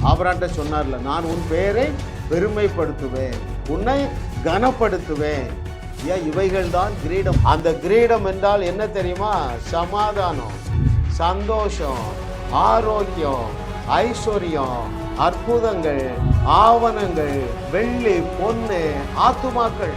ஆபிரகாம்ட்ட சொன்னார்ல, நான் உன் பெயரை பெருமைப்படுத்துவேன், உன்னை கனப்படுத்துவேன். ஏன்? இவைகள் தான் கிரீடம். அந்த கிரீடம் என்றால் என்ன தெரியுமா? சமாதானம், சந்தோஷம், ஆரோக்கியம், ஐஸ்வர்யம், அற்புதங்கள், ஆவணங்கள், வெள்ளி, பொன்னு, ஆத்துமாக்கள்.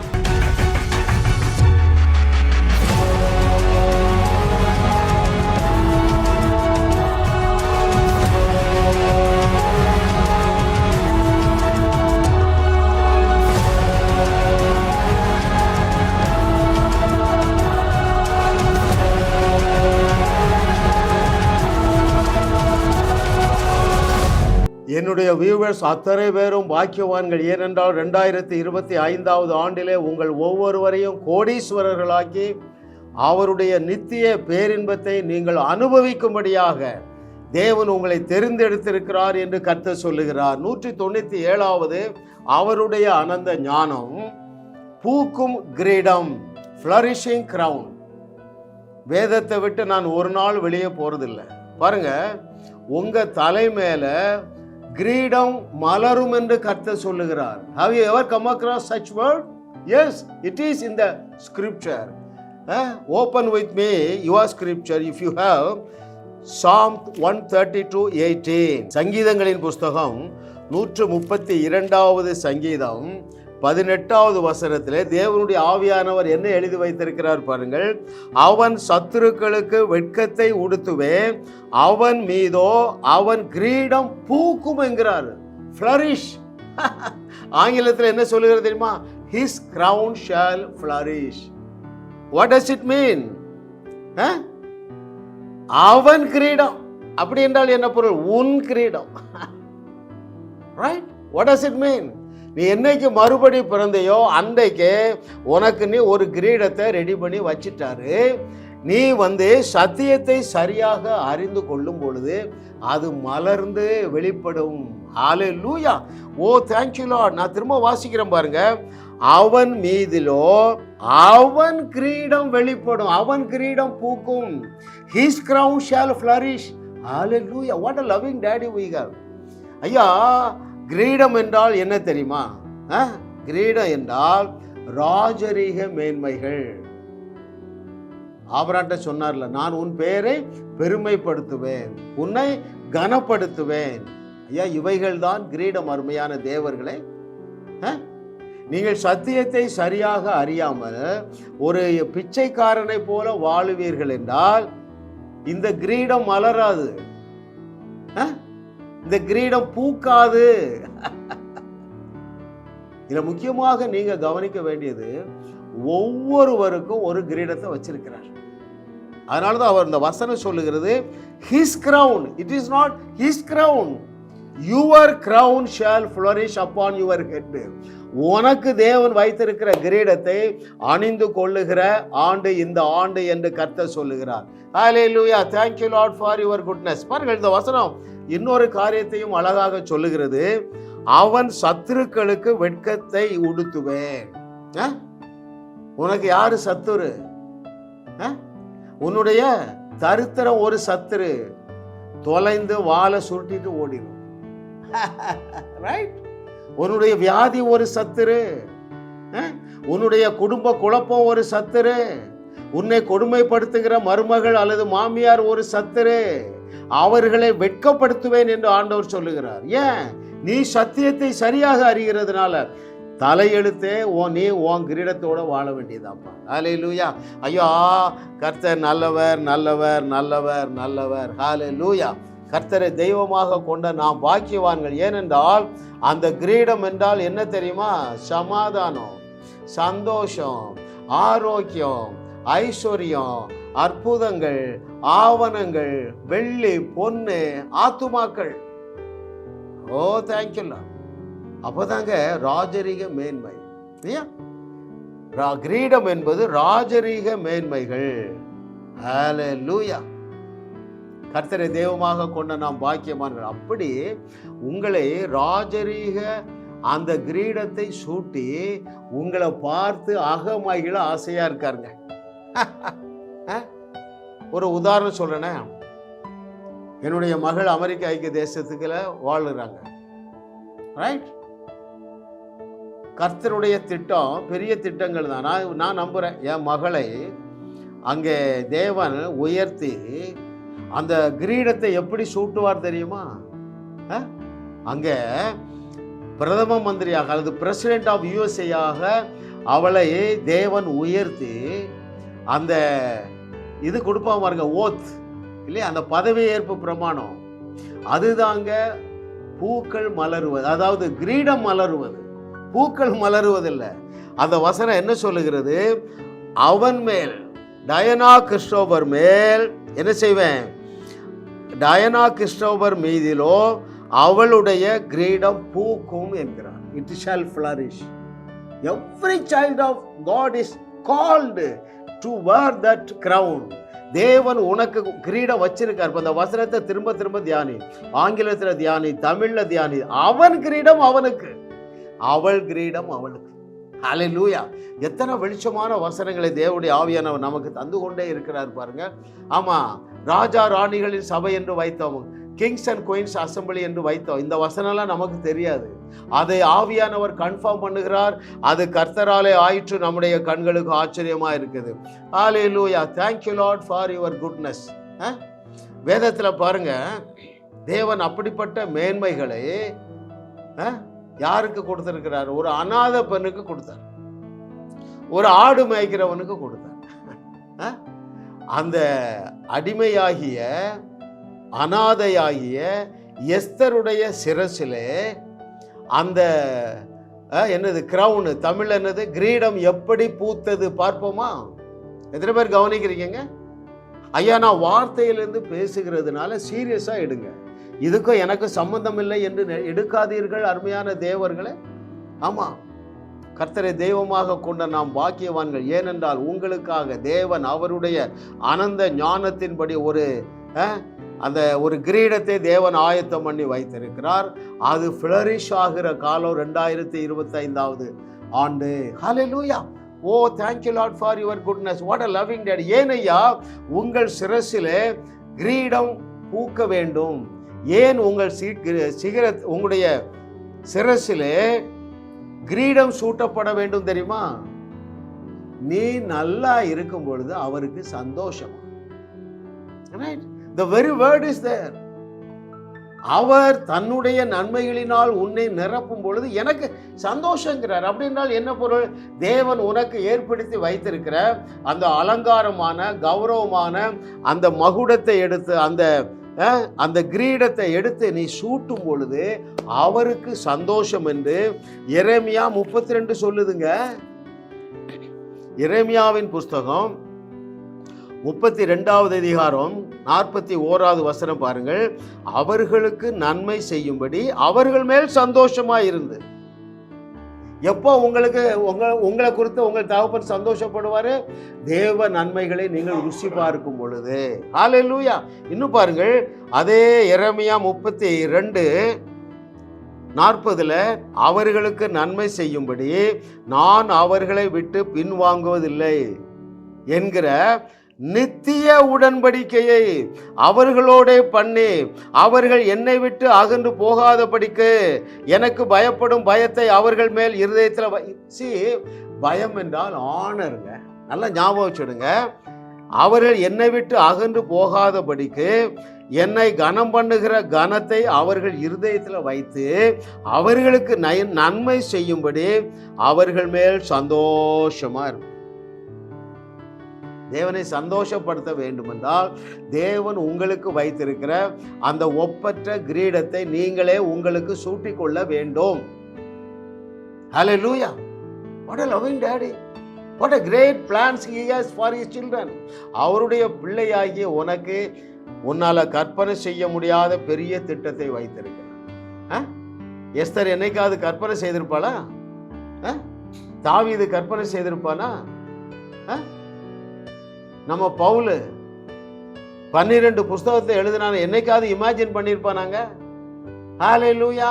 என்னுடைய வியூவர்ஸ் அத்தனை பேரும் பாக்கியவான்கள். ஏனென்றால் 2025 ஆண்டிலே உங்கள் ஒவ்வொருவரையும் கோடீஸ்வரர்களாக்கி அவருடைய நித்திய பேரின்பத்தை நீங்கள் அனுபவிக்கும்படியாக தேவன் உங்களை தெரிந்தெடுத்திருக்கிறார் என்று கர்த்தர் சொல்லுகிறார். 197வது அவருடைய அனந்த ஞானம், பூக்கும் கிரீடம், ஃப்ளரிஷிங் கிரவுன். வேதத்தை விட்டு நான் ஒரு நாள் வெளியே போறதில்லை. பாருங்க, உங்க தலை மேல கிரீடம் மலரும் என்று கர்த்தர் சொல்லுகிறார். Have you ever come across such word? Yes, it is in the scripture. Open with me your scripture if you have Psalm 132:18. சங்கீதங்களின் புஸ்தகம் 132வது சங்கீதம் 18வது வசனத்திலே தேவனுடைய ஆவியானவர் என்ன எழுதி வைத்திருக்கிறார் பாருங்கள். அவன் சத்துருக்களுக்கு வெட்கத்தை உடுத்துவேன், அவன் மீதோ அவன் கிரீடம் பூக்கும் என்கிறார். ஃப்ளரிஷ். ஆங்கிலத்தில் என்ன சொல்லுகிறது தெரியுமா? His crown shall flourish. What does it mean? அவன் கிரீடம். அப்படி என்றால் என்ன பொருள்? உன் கிரீடம். Right? What does it mean? நீ என்னைக்கு மறுபடி பிறந்தையோ அன்றைக்கு உனக்கு நீ ஒரு கிரீடத்தை ரெடி பண்ணி வச்சிட்டாரு. நீ சத்தியத்தை சரியாக அறிந்து கொள்ளும் பொழுது அது மலர்ந்து வெளிப்படும். Hallelujah. Oh thank you lord. நான் திரும்ப வாசிக்கிறேன் பாருங்க. அவன் மீதிலோ அவன் கிரீடம் வெளிப்படும், அவன் கிரீடம் பூக்கும். His crown shall flourish. Hallelujah. What a loving daddy we have. ஐயா, கிரீடம் என்றால் என்ன தெரியுமா? கிரீடம் என்றால் ராஜரீக மேன்மைகள். ஆபிரகாம்ட்ட சொன்னார்ல, நான் உன் பெயரை பெருமைப்படுத்துவேன், உன்னை கனப்படுத்துவேன். ஐயா, இவைகள் தான் கிரீடம். அருமையான தேவர்களே, நீங்கள் சத்தியத்தை சரியாக அறியாமல் ஒரு பிச்சைக்காரனை போல வாழுவீர்கள் என்றால் இந்த கிரீடம் மலராது, இந்த கிரீடம் பூக்காது. இதுல முக்கியமாக நீங்க கவனிக்க வேண்டியது, ஒவ்வொருவருக்கும் ஒரு கிரீடத்தை வச்சிருக்கிறார். அதனாலதான் அவர் இந்த வசனம் சொல்லுகிறது, his crown, it is not his crown, your crown shall flourish upon your head. உனக்கு தேவன் வைத்திருக்கிற கிரீடத்தை அணிந்து கொள்ளுகிற ஆண்டு இந்த ஆண்டு என்று கர்த்தர் சொல்லுகிறார். ஹல்லேலூயா. thank you Lord for your goodness. பாருங்கள், இந்த வசனம் இன்னொரு காரியத்தையும் அழகாக சொல்லுகிறது. அவன் சத்துருக்களுக்கு வெட்கத்தை உடுத்துவேன். உனக்கு யாரு சத்துரு? உன்னுடைய தரித்திரம் ஒரு சத்துரு. தொலைந்து வாழை சுருட்டிட்டு ஓடிடும். ரைட்? உன்னுடைய வியாதி ஒரு சத்துரு, உன்னுடைய குடும்ப குழப்பம் ஒரு சத்துரு, உன்னை கொடுமைப்படுத்துகிற மருமகள் அல்லது மாமியார் ஒரு சத்துரு. அவர்களை வெட்கப்படுத்துவேன் என்று ஆண்டவர் சொல்லுகிறார். ஏன்? நீ சத்தியத்தை சரியாக அறிகிறதுனால. தலையெழுத்தே நீ உன் கிரீடத்தோட வாழ வேண்டியதாப்பா. ஹல்லேலூயா. ஐயா, கர்த்தர் நல்லவர், நல்லவர், நல்லவர், நல்லவர். ஹல்லேலூயா. கர்த்தரை தெய்வமாக கொண்ட நாம் பாக்கியவான்கள். ஏனென்றால் அந்த கிரீடம் என்றால் என்ன தெரியுமா? சமாதானம், சந்தோஷம், ஆரோக்கியம், ஐஸ்வர்யம், அற்புதங்கள், ஆவணங்கள், வெள்ளி, பொன்னு, ஆத்துமாக்கள். ஓ தேங்க்யூ. அப்பதாங்க ராஜரீக மேன்மை. கிரீடம் என்பது ராஜரீக மேன்மைகள். ஹல்லேலூயா. கர்த்தரை தெய்வமாக கொண்ட நாம் பாக்கியமானவர்கள். அப்படி உங்களை ராஜரீக அந்த கிரீடத்தை சூட்டி உங்களை பார்த்து அகமகிழ ஆசையா இருக்காருங்க. ஒரு உதாரணம் சொல்றேனே. என்னுடைய மகள் அமெரிக்க ஐக்கிய தேசத்துக்குள்ள வாழ்கிறாங்க. ரைட்? கர்த்தருடைய திட்டம் பெரிய திட்டங்கள் தான். நான் நம்புகிறேன். என் மகளை அங்கே தேவன் உயர்த்தி அந்த கிரீடத்தை எப்படி சூட்டுவார் தெரியுமா? அங்கே பிரதம மந்திரியாக அல்லது பிரசிடென்ட் ஆஃப் யுஎஸ்ஏயாக அவளை தேவன் உயர்த்தி அந்த இது கொடுப்பான் பாருங்க, ஓத் இல்லையா, அந்த பதவி ஏற்பு பிரமாணம். அதுதாங்க பூக்கள் மலருவது, அதாவது கிரீடம் மலருவது, பூக்கள் மலருவதில்லை. அந்த வசனம் என்ன சொல்லுகிறது? அவன் மேல், டயனா கிறிஸ்டோபர் மேல் என்ன செய்வேன்? டயனா கிறிஸ்டோபர் மீதிலோ அவளுடைய கிரீடம் பூக்கும் என்கிறார். It shall flourish. Every child of God is called to wear that crown. தேவன் உனக்கு கிரீடம் வச்சிருக்கார். அந்த வசனத்தை திரும்ப திரும்ப தியானி, ஆங்கிலத்தில் தியானி, தமிழ்ல தியானி. அவன் கிரீடம் அவனுக்கு, அவள் கிரீடம் அவளுக்கு. ஹல்லேலூயா! எத்தனை வெளிச்சமான வசனங்களை தேவனுடைய ஆவியானவர் நமக்கு தந்து கொண்டே இருக்கிறார் பாருங்க. ஆமா, ராஜா ராணிகளின் சபை என்று வைத்தோம், கிங்ஸ் அண்ட் குயின்ஸ் அசம்பிளி என்று வைத்தோம். இந்த வசனம்லாம் நமக்கு தெரியாது. அதை ஆவியானவர் கன்ஃபார்ம் பண்ணுகிறார். அது கர்த்தராலே ஆயிற்று. நம்முடைய கண்களுக்கு ஆச்சரியமா இருக்குது. ஹல்லேலூயா! Thank you Lord for your goodness. வேதத்துல பாருங்க, தேவன் அப்படிப்பட்ட மேன்மைகளை யாருக்கு கொடுத்திருக்கிறார்? ஒரு அநாத பெண்ணுக்கு கொடுத்தார், ஒரு ஆடு மேய்க்கிறவனுக்கு கொடுத்தார். அந்த அடிமையாகிய அநாதையாகிய எஸ்தருடைய சிரசிலே அந்த என்னது கிரவுன், தமிழ் என்னது, கிரீடம் எப்படி பூத்தது பார்ப்போமா? எத்தனை பேர் கவனிக்கிறீங்க? ஐயா, நான் வார்த்தையிலிருந்து பேசுகிறதுனால சீரியஸா எடுங்க. இதுக்கும் எனக்கு சம்பந்தம் இல்லை என்று எடுக்காதீர்கள் அருமையான தேவர்களே. ஆமா, கர்த்தரை தெய்வமாக கொண்ட நாம் பாக்கியவான்கள். ஏனென்றால் உங்களுக்காக தேவன் அவருடைய அனந்த ஞானத்தின்படி அந்த ஒரு கிரீடத்தை தேவன் ஆயத்தம் பண்ணி வைத்திருக்கிறார். அது ஃப்ளரிஷ் ஆகிற காலம் 2025 ஆண்டு. Hallelujah! Oh, thank you lord for your goodness. What a loving dad. ஏனையா உங்கள் சிரசிலே கிரீடம் பூக்க வேண்டும்? ஏன் உங்கள் உங்களுடைய சிரசிலே கிரீடம் சூட்டப்பட வேண்டும் தெரியுமா? நீ நல்லா இருக்கும் பொழுது அவருக்கு சந்தோஷம். The very word is there. அவர் தன்னுடைய நன்மைகளினால் உன்னை நிரப்பும் பொழுது எனக்கு சந்தோஷங்கிறார். அப்படின்னால் என்ன பொருள்? தேவன் உனக்கு ஏற்படுத்தி வைத்திருக்கிற அந்த அலங்காரமான கௌரவமான அந்த மகுடத்தை எடுத்து அந்த கிரீடத்தை எடுத்து நீ சூட்டும் பொழுது அவருக்கு சந்தோஷம் என்று எரேமியா 32 சொல்லுதுங்க. எரேமியாவின் புஸ்தகம் 32வது அதிகாரம் 41வது வசனம் பாருங்கள். அவர்களுக்கு நன்மை செய்யும்படி அவர்கள் மேல் சந்தோஷமாயிருந்து. எப்போ உங்களை குறித்து உங்கள் தகப்பன் சந்தோஷப்படுவாரு? தேவ நன்மைகளை நீங்கள் ருசி பார்க்கும் பொழுது. ஹல்லேலூயா! இன்னும் பாருங்கள், அதே எரேமியா 32:40 அவர்களுக்கு நன்மை செய்யும்படி நான் அவர்களை விட்டு பின்வாங்குவதில்லை என்கிற நித்திய உடன்படிக்கையை அவர்களோட பண்ணி அவர்கள் என்னை விட்டு அகன்று போகாதபடிக்கு எனக்கு பயப்படும் பயத்தை அவர்கள் மேல் இருதயத்தில் பயம் என்றால் ஆனருங்க. நல்லா ஞாபகம் வச்சுடுங்க. அவர்கள் என்னை விட்டு அகன்று போகாதபடிக்கு என்னை கனம் பண்ணுகிற கனத்தை அவர்கள் இருதயத்தில் வைத்து அவர்களுக்கு நன்மை செய்யும்படி அவர்கள் மேல் சந்தோஷமா இருக்கும். தேவனை சந்தோஷப்படுத்த வேண்டும் என்றால் தேவன் உங்களுக்கு வைத்திருக்கிற அந்த ஒப்பற்ற கிரீடத்தை நீங்களே உங்களுக்கு சூட்டிக்கொள்ள வேண்டும். Hallelujah! What a loving daddy! What a great plans he has for his children. அவருடைய பிள்ளையாகிய உனக்கு உன்னால கற்பனை செய்ய முடியாத பெரிய திட்டத்தை வைத்திருக்கிறார். எஸ்தர் என்னைக்காவது கற்பனை செய்திருப்பாளா? தாவீது கற்பனை செய்திருப்பானா? நம்ம பவுல் 12 புஸ்தகத்தை எழுதினாங்க, என்னைக்காவது இமேஜின் பண்ணியிருப்பானாங்க? Hallelujah!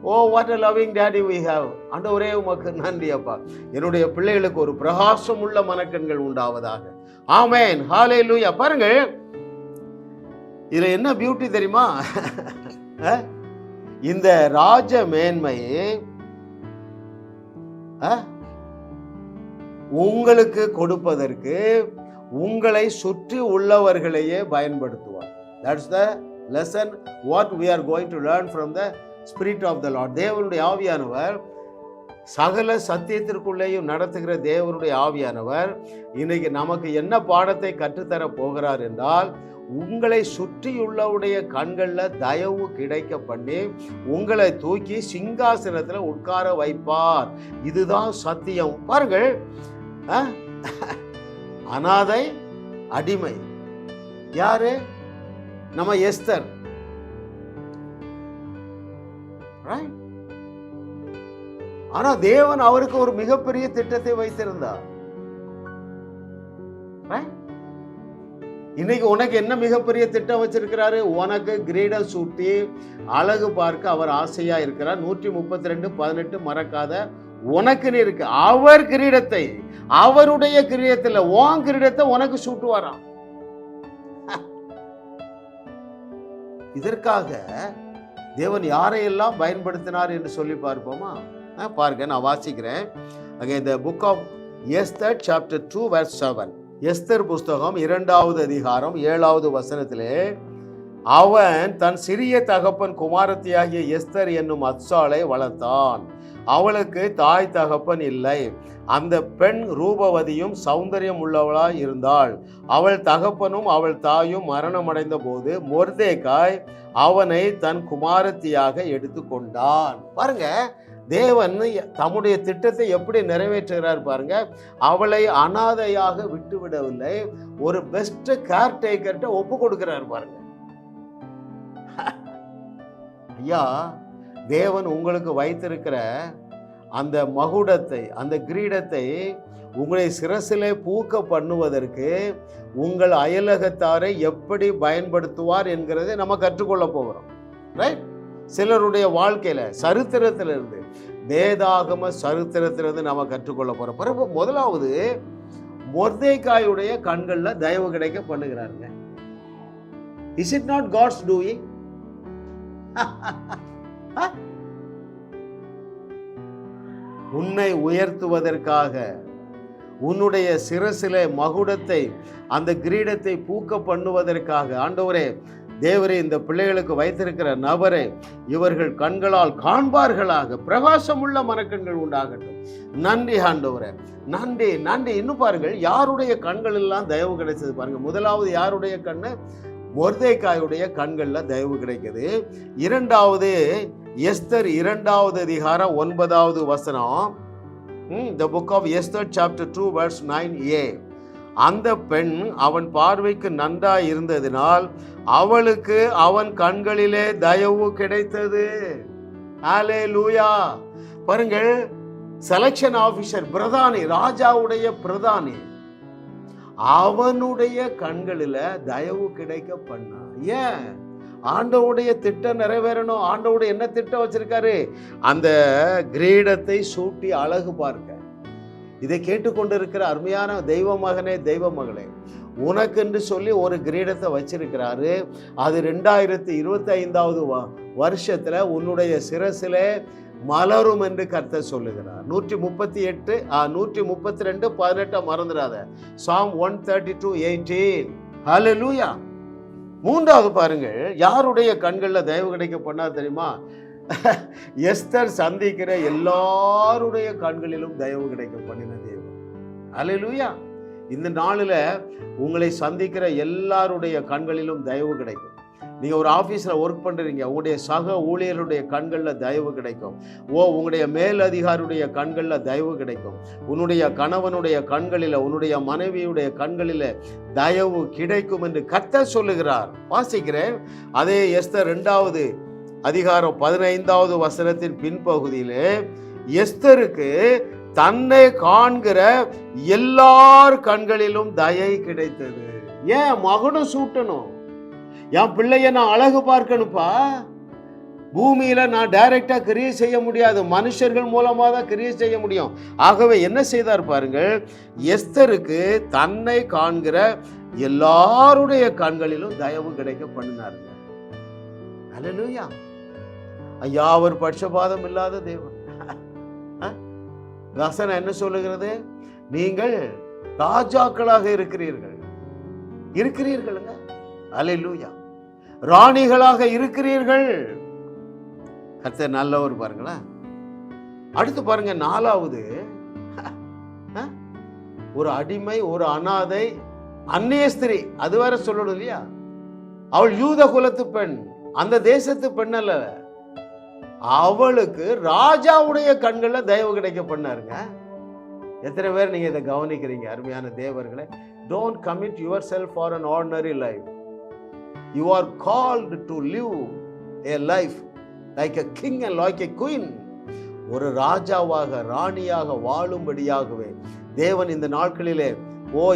Oh, what a loving daddy we have. ஆண்டவரே உமக்கு நன்றி அப்பா. என்னுடைய பிள்ளைகளுக்கு ஒரு பிரகாசம் உள்ள மனக்கண்கள் உண்டாவதாக. ஆமென். ஹல்லேலூயா! பாருங்கள், இதுல என்ன பியூட்டி தெரியுமா? இந்த ராஜ மேன்மை உங்களுக்கு கொடுப்பதற்கு உங்களை சுற்றி உள்ளவர்களையே பயன்படுத்துவார். That's the lesson what we are going to learn from the Spirit of the Lord. தேவனுடைய ஆவியானவர், சகல சத்தியத்திற்குள்ளேயும் நடத்துகிற தேவனுடைய ஆவியானவர் இன்னைக்கு நமக்கு என்ன பாடத்தை கற்றுத்தர போகிறார் என்றால், உங்களை சுற்றியுள்ளவுடைய கண்களில் தயவு கிடைக்க பண்ணி உங்களை தூக்கி சிங்காசனத்தில் உட்கார வைப்பார். இதுதான் சத்தியம். பாருங்கள், அனாதை அடிமை யாரு? நம்ம எஸ்தர். ஆனா தேவன் அவருக்கு ஒரு மிகப்பெரிய திட்டத்தை வைத்திருந்தார். இன்னைக்கு உனக்கு என்ன மிகப்பெரிய திட்டம் வச்சிருக்கிறாரு? உனக்கு கிரீடம் சூட்டி அழகு பார்க்க அவர் ஆசையா இருக்கிறார். 132:18 மறக்காத. உனக்குன்னு இருக்கு. அவர் கிரீடத்தை, அவருடைய கிரீடத்தில் உன் கிரீடத்தை உனக்கு சூட்டுவாராம். இதற்காக தேவன் யாரையெல்லாம் பயன்படுத்தினார் என்று சொல்லி பார்ப்போமா? பாருங்க, நான் வாசிக்கிறேன். The book of Esther chapter 2 verse 7. Esther புஸ்தகம் 2வது அதிகாரம் 7வது வசனத்திலே, அவன் தன் சிறிய தகப்பன் குமாரத்தியாகிய எஸ்தர் என்னும் அத்சாளை வளர்த்தான். அவளுக்கு தாய் தகப்பன் இல்லை. அந்த பெண் ரூபவதியும் சௌந்தரியம் உள்ளவளாய் இருந்தாள். அவள் தகப்பனும் அவள் தாயும் மரணமடைந்த போது மொர்தேகாய் அவனை தன் குமாரத்தியாக எடுத்து கொண்டான். பாருங்க, தேவன் தம்முடைய திட்டத்தை எப்படி நிறைவேற்றுகிறார் பாருங்க. அவளை அனாதையாக விட்டு விடவில்லை, ஒரு பெஸ்ட் கேர்டேக்கர்ட்ட ஒப்பு கொடுக்கிறார் பாருங்க. ஐயா, தேவன் உங்களுக்கு வைத்திருக்கிற அந்த மகுடத்தை, அந்த கிரீடத்தை உங்களை சிரசிலே பூக்க பண்ணுவதற்கு உங்கள் அயலகத்தாரை எப்படி பயன்படுத்துவார் என்கிறதை நம்ம கற்றுக்கொள்ள போகிறோம். ரைட்? சிலருடைய வாழ்க்கையில சரித்திரத்திலிருந்து, வேதாகம சரித்திரத்திலிருந்து நம்ம கற்றுக்கொள்ள போறோம். பிறகு முதலாவது மொர்தேகாயுடைய கண்கள்ல தயவு கிடைக்க பண்ணுகிறாருங்க. Is it not God's doing? உன்னை உயர்த்துவதற்காக, உன்னுடைய சிரசிலே மகுடத்தை, அந்த கிரீடத்தை பூக்க பண்ணுவதற்காக, ஆண்டவரே தேவரே இந்த பிள்ளைகளுக்கு வைத்திருக்கிற நபரை இவர்கள் கண்களால் காண்பார்களாக, பிரகாசமுள்ள மனக்கண்கள் உண்டாகட்டும். நன்றி ஆண்டவரே, நன்றி நன்றி. இன்னும் பாருங்கள், யாருடைய கண்கள் எல்லாம் தயவு கிடைச்சது பாருங்க. முதலாவது யாருடைய கண்ணு? மொர்தேகாயுடைய கண்கள்ல தயவு கிடைக்குது. இரண்டாவது எஸ்தர் 2வது அதிகாரம் 9வது வசனம். The book of Esther chapter 2 verse 9a. அந்த பெண் அவன் பார்வைக்கு நன்றாய் இருந்ததினால் அவளுக்கு அவன் கண்களிலே தயவு கிடைத்தது. ஹல்லேலூயா. பாருங்கள், செலக்ஷன் ஆபீசர், பிரதானி, ராஜாவுடைய பிரதானி, அவனுடைய கண்களில தயவு கிடைக்க பண்ணா. ஏன்? ஆண்டவுடைய திட்டம் நிறைவேறணும். ஆண்டவுடைய என்ன திட்டம் வச்சிருக்காரு? அந்த கிரீடத்தை சூட்டி அழகு பார்க்க. இதை கேட்டுக்கொண்டிருக்கிற அருமையான தெய்வ மகனே, தெய்வ மகளே, உனக்கென்று சொல்லி ஒரு கிரீடத்தை வச்சிருக்கிறாரு. அது 2025வது வருஷத்துல உன்னுடைய சிரசிலே மலரும் என்று கர்த்தர் சொல்லுகிறார். 132:18 மறந்துடாத. Psalm 132:18. ஹல்லேலூயா. மூன்றாவது பாருங்கள், யாருடைய கண்கள்ல தயவு கிடைக்க பண்ணார் தெரியுமா? எஸ்தர் சந்திக்கிற எல்லாருடைய கண்களிலும் தயவு கிடைக்க பண்ணின தேவன். ஹல்லேலூயா. இந்த நாளில் உங்களை சந்திக்கிற எல்லாருடைய கண்களிலும் தயவு கிடைக்கும். நீங்கள் ஒரு ஆஃபீஸில் ஒர்க் பண்ணுறீங்க, உங்களுடைய சக ஊழியருடைய கண்களில் தயவு கிடைக்கும். உங்களுடைய மேலதிகாரியுடைய கண்களில் தயவு கிடைக்கும். உன்னுடைய கணவனுடைய கண்களில், உன்னுடைய மனைவியுடைய கண்களில் தயவு கிடைக்கும் என்று கர்த்தர் சொல்லுகிறார். வாசிக்கிறேன். அதே எஸ்தர் 2வது அதிகாரம் 15வது வசனத்தின் பின்பகுதியிலே, எஸ்தருக்கு தன்னை காண்கிற எல்லார் கண்களிலும் தயை கிடைத்தது. ஏன்? மகுடம் சூட்டணும். என் பிள்ளைய நான் அழகு பார்க்கணுப்பா. பூமியில நான் டைரக்டா கிரியை செய்ய முடியாது, மனுஷர்கள் மூலமா தான் கிரியை செய்ய முடியும். ஆகவே என்ன செய்தார் பாருங்கள், எஸ்தருக்கு தன்னை காண்கிற எல்லாருடைய கண்களிலும் தயவு கிடைக்க பண்ணினாருங்க. ஹல்லேலூயா. ஐயா, அவர் பட்சபாதம் இல்லாத தேவன். வசனம் என்ன சொல்லுகிறது? நீங்கள் ராஜாக்களாக இருக்கிறீர்களுங்க. அல்லேலூயா. ராணிகளாக இருக்கிறீர்கள். கர்த்தர் நல்லவர். பாருங்களேன். அடுத்து பாருங்க, 4வது, ஒரு அடிமை, ஒரு அனாதை, அந்நிய ஸ்திரீ. அது வேற சொல்லணும் இல்லையா? அவள் யூத குலத்து பெண், அந்த தேசத்து பெண் அல்ல. அவளுக்கு ராஜாவுடைய கண்கள்ல தயவு கிடைக்க பண்ணாருங்க. எத்தனை பேர் நீங்க இதை கவனிக்கிறீங்க? அருமையான தேவர்களே, don't commit yourself for an ordinary life. You are called to live a life like a king and like a queen. ஒரு ராஜாவாக, ராணியாக வாழும்படியாகவே தேவன் இந்த நாட்களிலே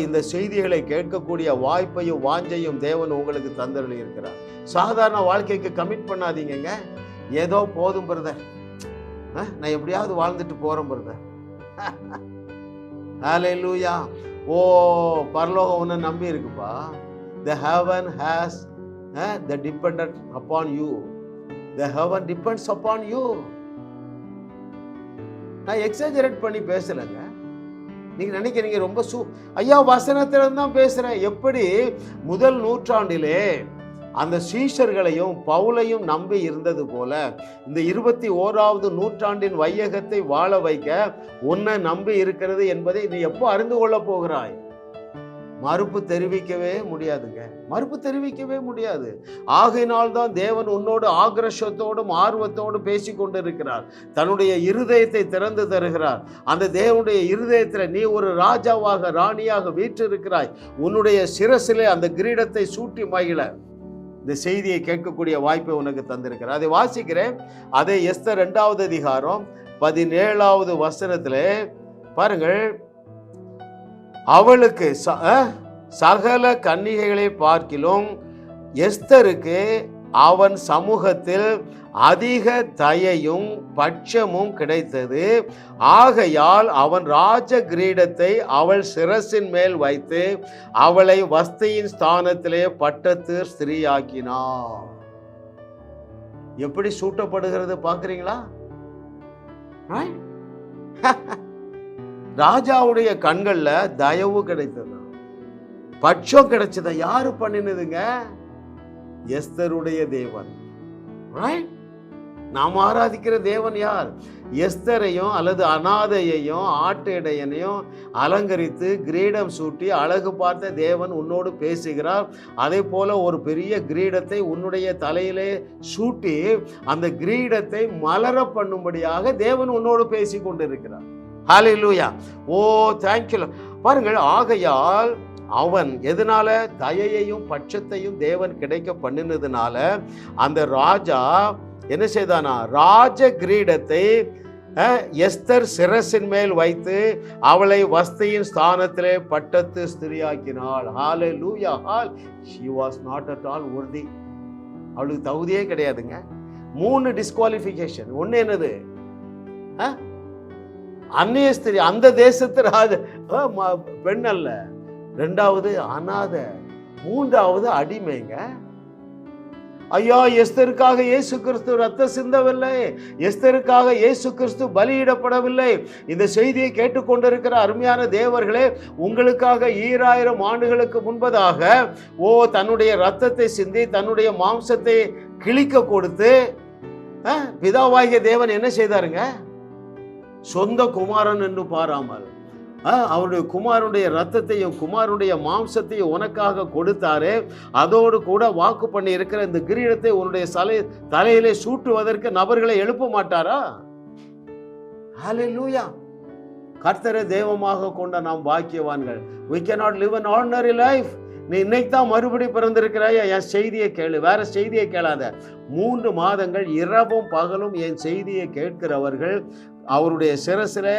இந்த செய்திகளை கேட்கக்கூடிய வாய்ப்பையும் வாஞ்சையும் தேவன் உங்களுக்கு தந்தருளி இருக்கிறார். சாதாரண வாழ்க்கைக்கு கமிட் பண்ணாதீங்க. ஏதோ போதும் பிரதர், நான் எப்படியாவது வாழ்ந்துட்டு போறேன் பிரதர். ஹல்லேலூயா. பரலோகம் உன்னை நம்பி இருக்குப்பா. The heaven has the dependent upon you. The heaven depends upon you. நான் எக்ஸாஜரேட் பண்ணி பேசலைங்க. நீங்க நினைக்கிறீங்க ரொம்ப ஐயா வசனத்துல தான் பேசுறேன். எப்படி முதல் நூற்றாண்டிலே அந்த சீஷர்களையும் பவுலையும் நம்பி இருந்தது போல இந்த 21வது நூற்றாண்டின் வையகத்தை வாழ வைக்க உன்னை நம்பி இருக்கிறது என்பதை நீ எப்போ அறிந்து கொள்ள போகிறாய்? மறுப்பு தெரிவிக்கவே முடியாதுங்க. மறுப்பு தெரிவிக்கவே முடியாது. ஆகையினால்தான் தேவன் உன்னோடு ஆக்ரோஷத்தோடும் ஆர்வத்தோடும் பேசி கொண்டிருக்கிறார். தன்னுடைய இருதயத்தை திறந்து தருகிறார். அந்த தேவனுடைய இருதயத்தில் நீ ஒரு ராஜாவாக, ராணியாக வீற்றிருக்கிறாய். உன்னுடைய சிரசிலே அந்த கிரீடத்தை சூட்டி மகிழ இந்த செய்தியை கேட்கக்கூடிய வாய்ப்பை உனக்கு தந்திருக்கிறார். அதை வாசிக்கிறேன். அதை எஸ்தர் 2வது அதிகாரம் 17வது வசனத்திலே பாருங்கள். அவளுக்கு சகல கன்னிகைகளை பார்க்கிலும் எஸ்தருக்கு அவன் சமூகத்தில் அதிக தயையும் பட்சமும் கிடைத்தது. ஆகையால் அவன் ராஜ கிரீடத்தை அவள் சிரசின் மேல் வைத்து அவளை வஸ்தியின் ஸ்தானத்திலே பட்டத்து ஸ்திரீயாக்கினார். எப்படி சூட்டப்படுகிறது பார்க்கிறீங்களா? ராஜாவுடைய கண்கள்ல தயவு கிடைத்தது, பட்சம் கிடைச்சத. யாரு பண்ணினதுங்க? எஸ்தருடைய தேவன். நாம் ஆராதிக்கிற தேவன் யார்? எஸ்தரையும் அல்லது அனாதையையும் ஆட்டிடையனையும் அலங்கரித்து கிரீடம் சூட்டி அழகு பார்த்த தேவன் உன்னோடு பேசுகிறார். அதே போல ஒரு பெரிய கிரீடத்தை உன்னுடைய தலையிலே சூட்டி அந்த கிரீடத்தை மலர பண்ணும்படியாக தேவன் உன்னோடு பேசி கொண்டிருக்கிறார். ஹல்லேலூயா. Thank you. பாருங்கள், ஆகையால் அவன் எதனால? தயையையும் பட்சத்தையும் தேவன் கிடைக்க பண்ணினதுனால அந்த ராஜா என்ன செய்தானா? ராஜ கிரீடத்தை எஸ்தர் சிரசின் மேல் வைத்து அவளை வஸ்தியின் ஸ்தானத்திலே பட்டத்து ஸ்திரியாக்கினாள். ஹல்லேலூயா. She was not at all worthy. அவளுக்கு தகுதியே கிடையாதுங்க. 3 டிஸ்குவாலிஃபிகேஷன். ஒன்று என்னது? அந்நிய ஸ்திரீ, அந்த தேசத்து ராஜ பெண் அல்ல. 2வது அனாதை. 3வது அடிமைங்க. ஐயா, எஸ்தருக்காக இயேசு கிறிஸ்து ரத்தம் சிந்தவில்லை. எஸ்தருக்காக இயேசு கிறிஸ்து பலியிடப்படவில்லை. இந்த செய்தியை கேட்டுக்கொண்டிருக்கிற அருமையான தேவர்களே, உங்களுக்காக 2000 ஆண்டுகளுக்கு முன்பதாக தன்னுடைய ரத்தத்தை சிந்தி தன்னுடைய மாம்சத்தை கிழிக்க கொடுத்து பிதாவாகிய தேவன் என்ன செய்தாருங்க? சொந்த குமாரன் என்று பாராமல் அவருடைய குமாரனுடைய ரத்தத்தையும் குமாரனுடைய மாம்சத்தையும் உனக்காக கொடுத்தாரு. அதோடு கூட வாக்கு பண்ணி இருக்கிற இந்த கிரீடத்தை உன்னுடைய தலையிலே சூட்டுவதற்கு நபர்களை எழுப்ப மாட்டாரா? ஹல்லேலூயா. கர்த்தரை தெய்வமாக கொண்ட நாம் பாக்கியவான்கள். We cannot live an ordinary life. நீ இன்னைக்கு தான் மறுபடி பிறந்திருக்கிறாய். என் செய்தியை கேளு, வேற செய்தியை கேளாத. 3 மாதங்கள் இரவும் பகலும் என் செய்தியை கேட்கிறவர்கள் அவருடைய சிரசிலே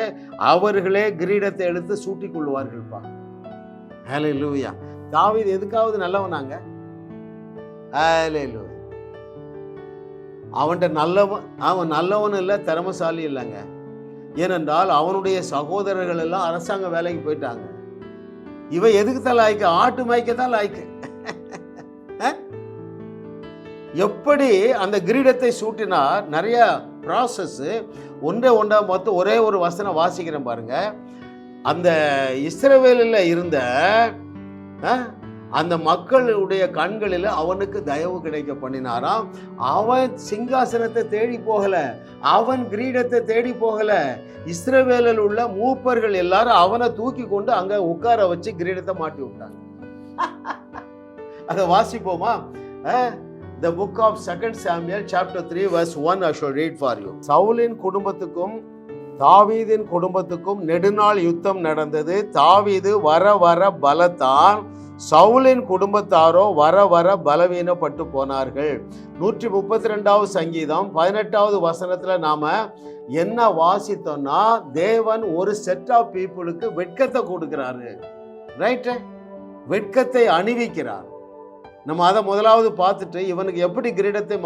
அவர்களே கிரீடத்தை எடுத்து சூட்டிக் கொள்வார்கள்ப்பா. ஹல்லேலூயா. தாவீது எதுக்காவது நல்லவனாங்க? ஹல்லேலூயா. அவன் நல்லவன் இல்லை, திறமசாலி இல்லைங்க. ஏனென்றால் அவனுடைய சகோதரர்கள் எல்லாம் அரசாங்க வேலைக்கு போயிட்டாங்க. இவன் எதுக்கு தான் லாய்க்கு? ஆட்டு மேய்க்க தான் லாய்க்கு. எப்படி அந்த கிரீடத்தை சூட்டினார். நிறைய ப்ராசஸ். ஒன்றா மொத்தம் ஒரே ஒரு வசனம் வாசிக்கிறேன் பாருங்க. அந்த இஸ்ரவேலில் இருந்த அந்த மக்களுடைய கண்களில் அவனுக்கு தயவு கிடைக்க பண்ணினாராம். அவன் சிங்காசனத்தை தேடி போகல, அவன் கிரீடத்தை தேடி போகல. இஸ்ரவேலில் உள்ள மூப்பர்கள் எல்லாரும் அவனை தூக்கி கொண்டு அங்க உட்கார வச்சு கிரீடத்தை மாட்டி விட்டாங்க. அதை வாசிப்போமா? The book of 2 Samuel chapter 3 verse 1 I shall read for you. சவுலின் குடும்பத்துக்கும் தாவீதின் குடும்பத்துக்கும் நெடுநாள் யுத்தம் நடந்தது. தாவீது வர வர பலத்தான், சவுலின் குடும்பத்தாரோ வர வர பலவீனப்பட்டு போனார்கள். 132வது சங்கீதம் 18வது வசனத்துல நாம என்ன வாசித்தோம்னா, தேவன் ஒரு செட் ஆஃப் பீப்புளுக்கு வெட்கத்தை கொடுக்கிறாரு. ரைட்? வெட்கத்தை அணிவிக்கிறார். நம்ம அதை முதலாவது பார்த்துட்டு இவனுக்கு எப்படி கிரீடத்தை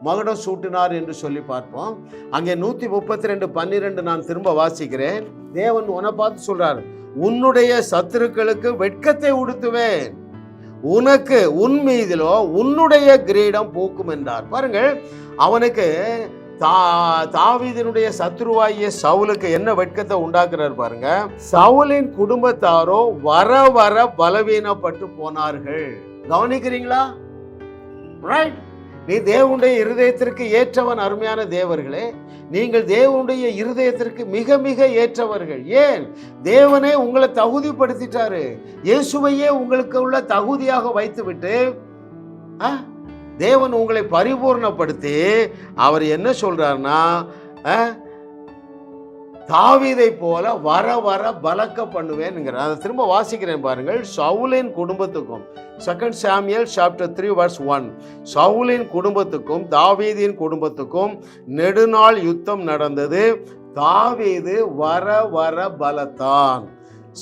மகுடம் சூட்டினார் என்று சொல்லி பார்ப்போம். அங்கே 132:12 நான் திரும்ப வாசிக்கிறேன். தேவன் உன்னை பார்த்து சொல்றார், உன்னுடைய சத்துருக்களுக்கு வெட்கத்தை உடுத்துவேன், உனக்கு உன் மீதிலோ உன்னுடைய கிரீடம் பூக்கும் என்றார். பாருங்கள், அவனுக்கு தாவீதினுடைய சத்ருவாகிய சவுலுக்கு என்ன வெட்கத்தை உண்டாக்குறார் பாருங்க. சவுலின் குடும்பத்தாரோ வர வர பலவீனப்பட்டு போனார்கள். கவனிக்கிறீங்களா? ரைட்? நீ தேவனுடைய இருதயத்திற்கு ஏற்றவன். அருமையான தேவர்களே, நீங்கள் தேவனுடைய இருதயத்திற்கு மிக மிக ஏற்றவர்கள். ஏன்? தேவனே உங்களை தகுதிப்படுத்திட்டாரு. இயேசுவையே உங்களுக்கு உள்ள தகுதியாக வைத்துவிட்டு தேவன் உங்களை பரிபூர்ணப்படுத்தி அவர் என்ன சொல்றாருன்னா, தாவீதை போல வர வர பலக்க பண்ணுவேன்ங்கிறார். அதை திரும்ப வாசிக்கிறேன் பாருங்கள். சவுலின் குடும்பத்துக்கும் 2 Samuel chapter 3 verse 1, சவுலின் குடும்பத்துக்கும் தாவீதின் குடும்பத்துக்கும் நெடுநாள் யுத்தம் நடந்தது. தாவீது வர வர பலத்தான்,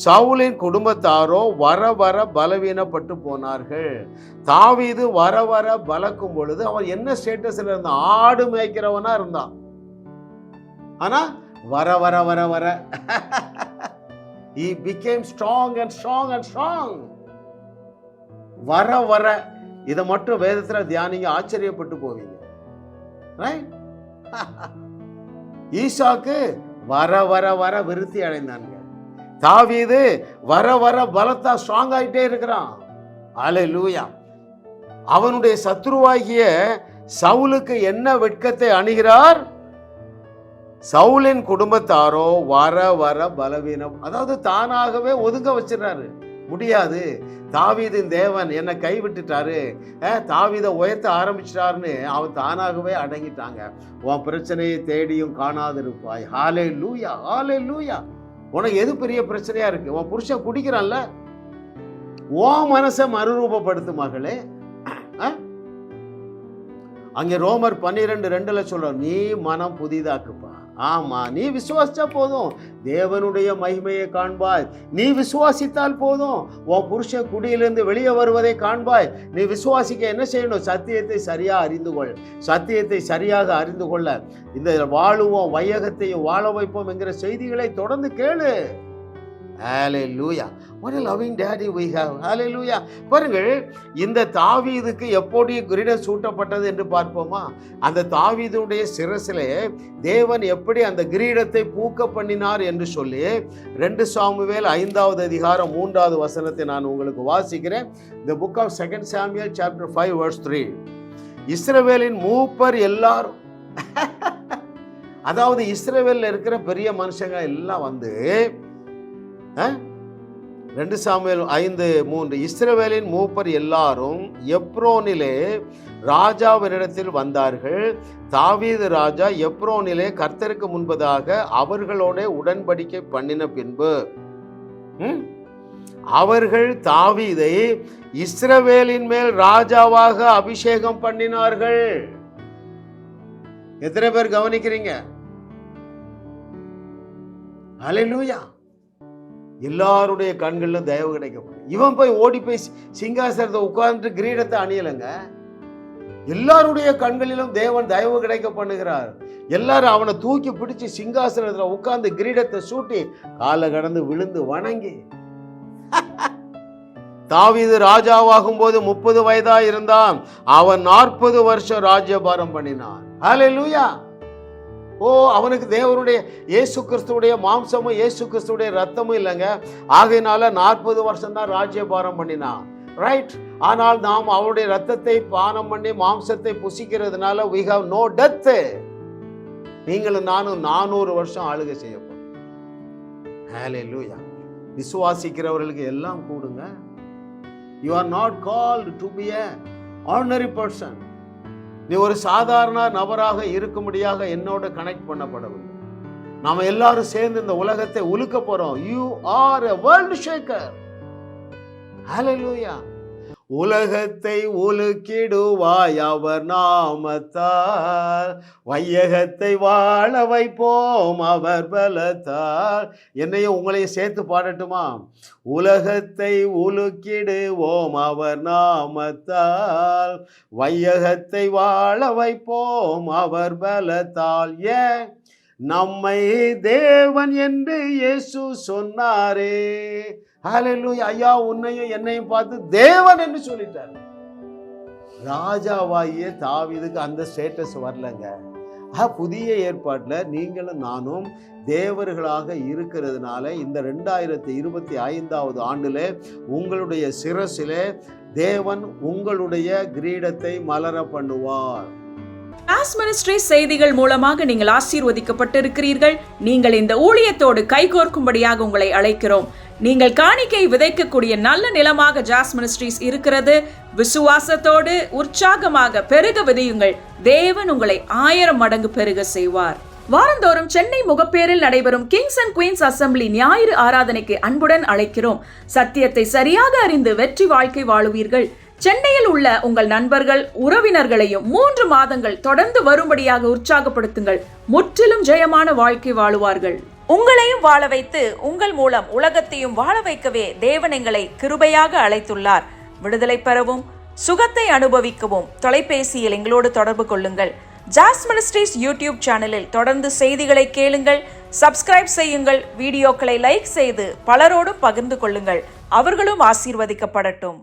சவுலின் குடும்பத்தாரோ வர வர பலவீனப்பட்டு போனார்கள். தாவீது வர வர பலக்கும் பொழுது அவன் என்ன ஸ்டேட்டஸ்ல இருந்தான்? ஆடு மேய்க்கிறவனா இருந்தான். ஆனா வர வர வர வர he became strong and strong and strong. வர வர இதை மட்டும் வேதத்துல தியானிங்க, ஆச்சரியப்பட்டு போவீங்க. ஈசாக்கு வர வர வர விருத்தி அடைந்தாங்க. தாவீது வர வர பலத்தா ஸ்ட்ராங் ஆகிட்டே இருக்கிறான். அல்லேலூயா. அவனுடைய சத்ருவாகிய சவுலுக்கு என்ன வெட்கத்தை அணிகிறார்? சவுலின் குடும்பத்தாரோ வர வர பலவீனம். அதாவது தானாகவே ஒதுங்க வச்சிடறாரு. முடியாது, தாவீதின் தேவன் என்னை கைவிட்டுட்டாரு, தாவீதை உயர்த்த ஆரம்பிச்சிட்டாருன்னு அவன் தானாகவே அடங்கிட்டாங்க. உன் பிரச்சனையை தேடியும் காணாதிருப்பாய். ஹல்லேலூயா, ஹல்லேலூயா. உனக்கு எது பெரிய பிரச்சனையா இருக்கு? உன் புருஷன் குடிக்கிறான்ல, உன் மனசை மறுரூபப்படுத்து மகளே. அங்கே ரோமர் 12:2 சொல்ற, நீ மனம் புதிதாக்குப்பா. ஆமா, நீ விசுவாசிச்சா போதும், தேவனுடைய மகிமையை காண்பாய். நீ விசுவாசித்தால் போதும், உன் புருஷன் குடியிலிருந்து வெளியே வருவதை காண்பாய். நீ விசுவாசிக்க என்ன செய்யணும்? சத்தியத்தை சரியா அறிந்து கொள். சத்தியத்தை சரியாக அறிந்து கொள்ள இந்த வாழுவோம் வையகத்தையும் வாழ வைப்போம் என்கிற செய்திகளை தொடர்ந்து கேளு. ஹல்லேலூயா. what a loving daddy we have. ஹல்லேலூயா. பாருங்கள், இந்த தாவீதுக்கு எப்படி கிரீடம் சூட்டப்பட்டது என்று பார்ப்போமா? அந்த தாவீதுடைய சிரசிலே தேவன் எப்படி அந்த கிரீடத்தை பூக்க பண்ணினார் என்று சொல்லி 2 சாமுவேல் 5வது அதிகாரம் 3வது வசனத்தை நான் உங்களுக்கு வாசிக்கிறேன். the book of 2 Samuel chapter 5 verse 3. இஸ்ரவேலின் மூப்பர் எல்லாரும், அதாவது இஸ்ரவேலில் இருக்கிற பெரிய மனுஷங்க எல்லாம் வந்து 2 சாமுவேல் 5:3, இஸ்ரவேலின் மூப்பர் எல்லாரும் எப்ரோனிலே ராஜாவினிடத்தில் வந்தார்கள். தாவீது ராஜா எப்ரோனிலே கர்த்தருக்கு முன்பதாக அவர்களோட உடன்படிக்கை பண்ணின பின்பு அவர்கள் தாவீதை இஸ்ரவேலின் மேல் ராஜாவாக அபிஷேகம் பண்ணினார்கள். எத்தனை பேர் கவனிக்கிறீங்க? ஹல்லேலூயா. எல்லாருடைய கண்களிலும் தயவு கிடைக்கப்படும். இவன் போய் ஓடி போய் சிங்காசனத்தை உட்கார்ந்து கிரீடத்தை அணியலைங்க. எல்லாருடைய கண்களிலும் தேவன் தயவு கிடைக்க பண்ணுகிறார். எல்லாரும் அவனை தூக்கி பிடிச்சு சிங்காசனத்தில் உட்கார்ந்து கிரீடத்தை சூட்டி காலை கடந்து விழுந்து வணங்கி தாவீது ராஜாவாகும் போது 30 வயதா இருந்தான். அவன் 40 வருஷம் ராஜ்யபாரம் பண்ணினான். ஹல்லேலூயா. அவனுக்கு தேவனுடைய இயேசு கிறிஸ்துவுடைய மாம்சமும் இயேசு கிறிஸ்துவுடைய ரத்தமும் இல்லைங்க. ஆகையினால 40 வருஷம் தான் ராஜ்யபாரம் பண்ணினான். ரைட். ஆனால் நாம் அவருடைய ரத்தத்தை பானம் பண்ணி மாம்சத்தை புசிக்கிறதுனால we have no death. நீங்களும் நானும் 400 வருஷம் ஆளுகை செய்யப்படும். ஹல்லேலூயா. விசுவாசிக்கிறவர்களுக்கு எல்லாம் கூடுங்க. You are not called to be an ordinary person. நீ ஒரு சாதாரண நபராக இருக்கும்படியாக என்னோட கனெக்ட் பண்ணப்படவில்லை. நாம எல்லாரும் சேர்ந்து இந்த உலகத்தை உலுக்க போறோம். You are a world shaker. Hallelujah. உலகத்தை உலுக்கிடுவாய் அவர் நாமத்தால், வையகத்தை வாழ வைப்போம் அவர் பலத்தால். என்னையும் உங்களையும் சேர்த்து பாடட்டுமா? உலகத்தை உலுக்கிடுவோம் அவர் நாமத்தால், வையகத்தை வாழ வைப்போம் அவர் பலத்தால். ஏன்? நம்மை தேவன் என்று இயேசு சொன்னாரே. ஹல்லேலூயா. ஐயா, உன்னையும் என்னையும் பார்த்து தேவன் என்று சொல்லிட்டார். ராஜாவாகிய தாவீதுக்கு அந்த ஸ்டேட்டஸ் வரலங்க. புதிய ஏற்பாட்டில் நீங்களும் நானும் தேவர்களாக இருக்கிறதுனால இந்த 2025வது ஆண்டுல உங்களுடைய சிரசிலே தேவன் உங்களுடைய கிரீடத்தை மலர பண்ணுவார். ஜாஸ் மினிஸ்ட்ரி செய்திகள் மூலமாக நீங்கள் ஆசீர்வதிக்கப்பட்டிருக்கிறீர்கள். நீங்கள் இந்த ஊழியத்தோடு கைகோர்க்கும்படியாக உங்களை அழைக்கிறோம். நீங்கள் காணிக்கை விதைக்கக்கூடிய நல்ல நிலமாக ஜாஸ் மினிஸ்ட்ரிஸ் இருக்கிறது. விசுவாசத்தோடு உற்சாகமாக பெருக விதையுங்கள். தேவன் உங்களை 1000 மடங்கு பெருக செய்வார். வாரந்தோறும் சென்னை முகப்பேரில் நடைபெறும் கிங்ஸ் அண்ட் குயின்ஸ் அசம்பிளி ஞாயிறு ஆராதனைக்கு அன்புடன் அழைக்கிறோம். சத்தியத்தை சரியாக அறிந்து வெற்றி வாழ்க்கை வாழுவீர்கள். சென்னையில் உள்ள உங்கள் நண்பர்கள் உறவினர்களையும் 3 மாதங்கள் தொடர்ந்து வரும்படியாக உற்சாகப்படுத்துங்கள். முற்றிலும் ஜெயமான வாழ்க்கை வாழுவார்கள். உங்களையும் வாழ வைத்து உங்கள் மூலம் உலகத்தையும் வாழ வைக்கவே தேவன் எங்களை கிருபையாக அழைத்துள்ளார். விடுதலை பெறவும் சுகத்தை அனுபவிக்கவும் தொலைபேசியில் எங்களோடு தொடர்பு கொள்ளுங்கள். ஜாஸ் மினிஸ்ட்ரிஸ் யூடியூப் சேனலில் தொடர்ந்து செய்திகளை கேளுங்கள். சப்ஸ்கிரைப் செய்யுங்கள். வீடியோக்களை லைக் செய்து பலரோடு பகிர்ந்து கொள்ளுங்கள். அவர்களும் ஆசீர்வதிக்கப்படட்டும்.